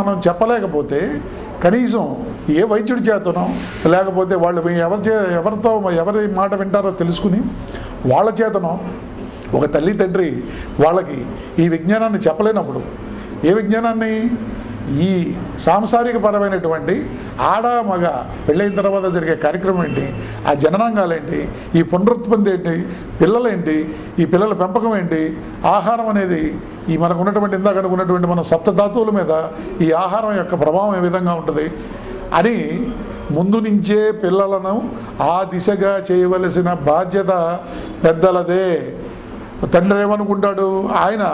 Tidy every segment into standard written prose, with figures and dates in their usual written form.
మనం చెప్పలేకపోతే కనీసం ఏ వైద్యుడి చేతనో లేకపోతే వాళ్ళు ఎవరి మాట వింటారో తెలుసుకుని వాళ్ళ చేతనో ఒక తల్లి తండ్రి వాళ్ళకి ఈ విజ్ఞానాన్ని చెప్పలేనప్పుడు ఏ విజ్ఞానాన్ని ఈ సాంసారిక పరమైనటువంటి ఆడ మగ పెళ్ళైన తర్వాత జరిగే కార్యక్రమం ఏంటి, ఆ జననాంగాలేంటి, ఈ పునరుత్పత్తి ఏంటి, పిల్లలేంటి, ఈ పిల్లల పెంపకం ఏంటి, ఆహారం అనేది ఈ మనకు ఉన్నటువంటి ఇందాక అనుకున్నటువంటి మన సప్తధాతువుల మీద ఈ ఆహారం యొక్క ప్రభావం ఏ విధంగా ఉంటుంది అని ముందు నుంచే పిల్లలను ఆ దిశగా చేయవలసిన బాధ్యత పెద్దలదే. తండ్రి ఏమనుకుంటాడు, ఆయన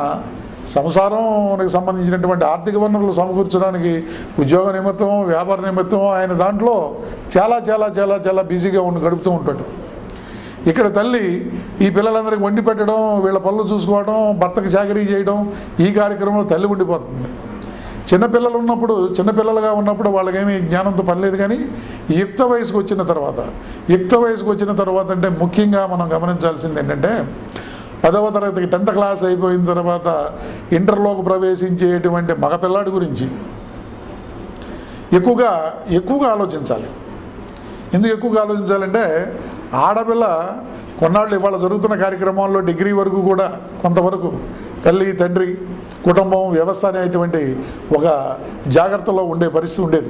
సంసారానికి సంబంధించినటువంటి ఆర్థిక వనరులు సమకూర్చడానికి ఉద్యోగ నిమిత్తం వ్యాపార నిమిత్తం ఆయన దాంట్లో చాలా చాలా చాలా చాలా బిజీగా గడుపుతూ ఉంటాడు. ఇక్కడ తల్లి ఈ పిల్లలందరికీ వండి పెట్టడం, వీళ్ళ పనులు చూసుకోవడం, భర్తకి చాకరీ చేయడం, ఈ కార్యక్రమంలో తల్లి ఉండిపోతుంది. చిన్నపిల్లలుగా ఉన్నప్పుడు వాళ్ళకేమీ జ్ఞానంతో పని లేదు. కానీ యుక్త వయసుకు వచ్చిన తర్వాత అంటే ముఖ్యంగా మనం గమనించాల్సింది ఏంటంటే 10వ తరగతికి 10th క్లాస్ అయిపోయిన తర్వాత ఇంటర్లోకి ప్రవేశించేటువంటి మగపిల్లాడి గురించి ఎక్కువగా ఆలోచించాలి. ఎందుకు ఎక్కువగా ఆలోచించాలంటే ఆడపిల్ల కొన్నాళ్ళు ఇవాళ జరుగుతున్న కార్యక్రమాల్లో డిగ్రీ వరకు కూడా కొంతవరకు తల్లి తండ్రి కుటుంబం వ్యవస్థ అనేటువంటి ఒక జాగ్రత్తలో ఉండే పరిస్థితి ఉండేది.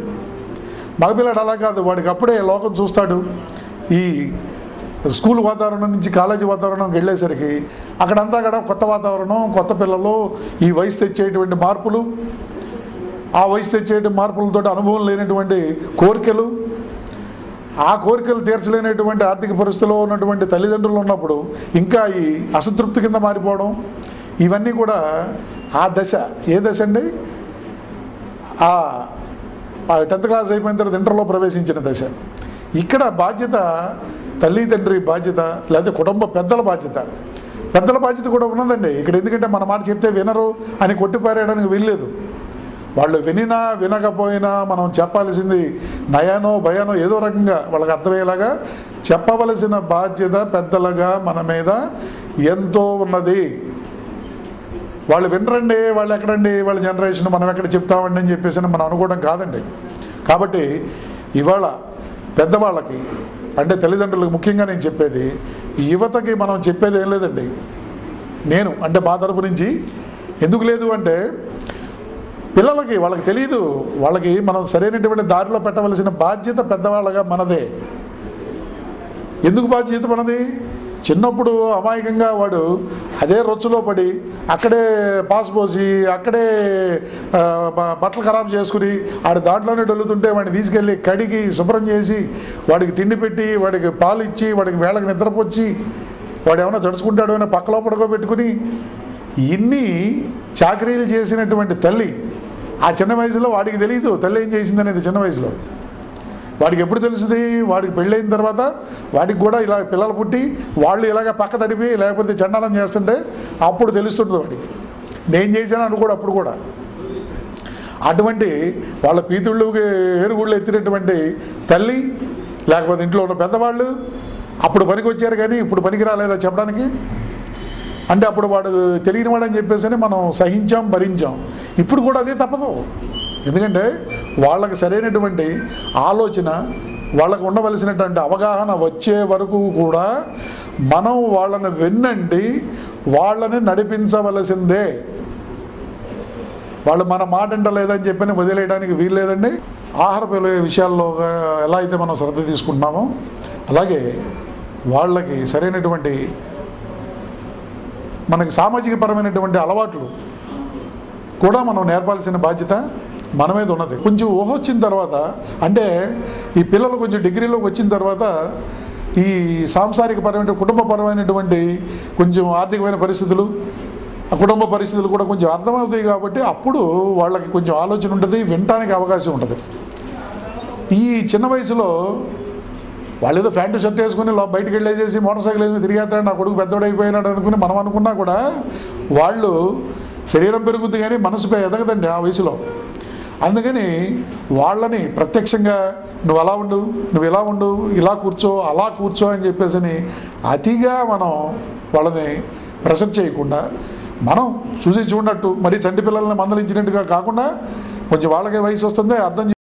మగపిల్లాడు అలా కాదు, వాడికి అప్పుడే లోకం చూస్తాడు. ఈ స్కూల్ వాతావరణం నుంచి కాలేజీ వాతావరణంకి వెళ్ళేసరికి అక్కడంతా కూడా కొత్త వాతావరణం, కొత్త పిల్లలు, ఈ వయసు తెచ్చేటువంటి మార్పులు, ఆ వయసు తెచ్చేటువంటి మార్పులతో అనుభవం లేనటువంటి కోరికలు, ఆ కోరికలు తీర్చలేనటువంటి ఆర్థిక పరిస్థితిలో ఉన్నటువంటి తల్లిదండ్రులు ఉన్నప్పుడు ఇంకా ఈ అసంతృప్తి కింద మారిపోవడం, ఇవన్నీ కూడా ఆ దశ. ఏ దశ అండి? ఆ 10th క్లాస్ అయిపోయిన తర్వాత ఇంటర్లో ప్రవేశించిన దశ. ఇక్కడ బాధ్యత తల్లి తండ్రి బాధ్యత, లేదా కుటుంబ పెద్దల బాధ్యత కూడా ఉన్నదండి ఇక్కడ. ఎందుకంటే మన మాట చెప్తే వినరు అని కొట్టిపారేయడానికి వీల్లేదు. వాళ్ళు వినకపోయినా మనం చెప్పాల్సింది నయానో భయానో ఏదో రకంగా వాళ్ళకి అర్థమయ్యేలాగా చెప్పవలసిన బాధ్యత పెద్దలుగా మన మీద ఎంతో ఉన్నది. వాళ్ళు వినరండి, వాళ్ళు ఎక్కడండి, వాళ్ళ జనరేషన్ మనం ఎక్కడ చెప్తామండి అని చెప్పేసి మనం అనుకోవడం కాదండి. కాబట్టి ఇవాళ పెద్దవాళ్ళకి అంటే తల్లిదండ్రులకు ముఖ్యంగా నేను చెప్పేది, యువతకి మనం చెప్పేది ఏం లేదండి. నేను అంటే మా తరపు నుంచి ఎందుకు లేదు అంటే వాళ్ళకి తెలియదు, వాళ్ళకి మనం సరైనటువంటి దారిలో పెట్టవలసిన బాధ్యత పెద్దవాళ్ళగా మనదే. ఎందుకు బాధ్యత మనది? చిన్నప్పుడు అమాయకంగా వాడు అదే రొచ్చులో పడి అక్కడే పాస్ పోసి అక్కడే బట్టలు ఖరాబ్ చేసుకుని వాడు దాంట్లోనే డొల్లుతుంటే వాడిని తీసుకెళ్ళి కడిగి శుభ్రం చేసి వాడికి తిండి పెట్టి వాడికి పాలు ఇచ్చి వాడికి వేళకి నిద్రపోచ్చి వాడు ఏమైనా జడుచుకుంటాడు అని పక్కలో పడుకోబెట్టుకుని ఇన్ని చాకరీలు చేసినటువంటి తల్లి ఆ చిన్న వయసులో వాడికి తెలియదు తల్లి ఏం చేసింది అనేది. చిన్న వయసులో వాడికి ఎప్పుడు తెలుస్తుంది? వాడికి పెళ్ళైన తర్వాత వాడికి కూడా ఇలా పిల్లలు పుట్టి వాళ్ళు ఇలాగ పక్క తడిపి లేకపోతే చండాలం చేస్తుంటే అప్పుడు తెలుస్తుంది వాడికి నేను చేశాను అనుకోడు. అప్పుడు కూడా అటువంటి వాళ్ళ పీతుళ్ళకి ఏరుగుళ్ళు ఎత్తినటువంటి తల్లి లేకపోతే ఇంట్లో ఉన్న పెద్దవాళ్ళు అప్పుడు పనికి వచ్చారు కానీ ఇప్పుడు పనికి రాలేదా చెప్పడానికి? అంటే అప్పుడు వాడు తెలియని వాడని చెప్పేసి మనం సహించాం, భరించాం. ఇప్పుడు కూడా అదే తప్పదు. ఎందుకంటే వాళ్ళకి సరైనటువంటి ఆలోచన, వాళ్ళకు ఉండవలసినటువంటి అవగాహన వచ్చే వరకు కూడా మనం వాళ్ళని వినండి, వాళ్ళని నడిపించవలసిందే. వాళ్ళు మన మాట అంటలేదని చెప్పని వదిలేయడానికి వీల్లేదండి. ఆహార విషయాల్లో ఎలా అయితే మనం శ్రద్ధ తీసుకుంటున్నామో అలాగే వాళ్ళకి సరైనటువంటి మనకి సామాజిక పరమైనటువంటి అలవాట్లు కూడా మనం నేర్పాల్సిన బాధ్యత మన మీద ఉన్నది. కొంచెం ఊహ వచ్చిన తర్వాత అంటే ఈ పిల్లలు కొంచెం డిగ్రీలోకి వచ్చిన తర్వాత ఈ సాంసారిక పరమైన కుటుంబపరమైనటువంటి కొంచెం ఆర్థికమైన పరిస్థితులు, ఆ కుటుంబ పరిస్థితులు కూడా కొంచెం అర్థమవుతాయి. కాబట్టి అప్పుడు వాళ్ళకి కొంచెం ఆలోచన ఉంటుంది, వినటానికి అవకాశం ఉంటుంది. ఈ చిన్న వయసులో వాళ్ళు ఏదో ప్యాంటు షర్ట్ వేసుకుని బయటికి వెళ్ళేసేసి మోటార్ సైకిల్ వేసి తిరిగేస్తాడు, నా కొడుకు పెద్దోడైపోయినాడు అనుకుని మనం అనుకున్నా కూడా వాళ్ళు శరీరం పెరుగుద్ది కానీ మనసు ఎదగదండి ఆ వయసులో. అందుకని వాళ్ళని ప్రత్యక్షంగా నువ్వు అలా ఉండు, నువ్వు ఇలా ఉండు, ఇలా కూర్చో, అలా కూర్చో అని చెప్పేసి అతిగా మనం వాళ్ళని ప్రెషర్ చేయకుండా మనం చూసి చూడనట్టు మరి చంటి పిల్లల్ని మందలించినట్టుగా కాకుండా కొంచెం వాళ్ళకే వయసు వస్తుంది, అర్థం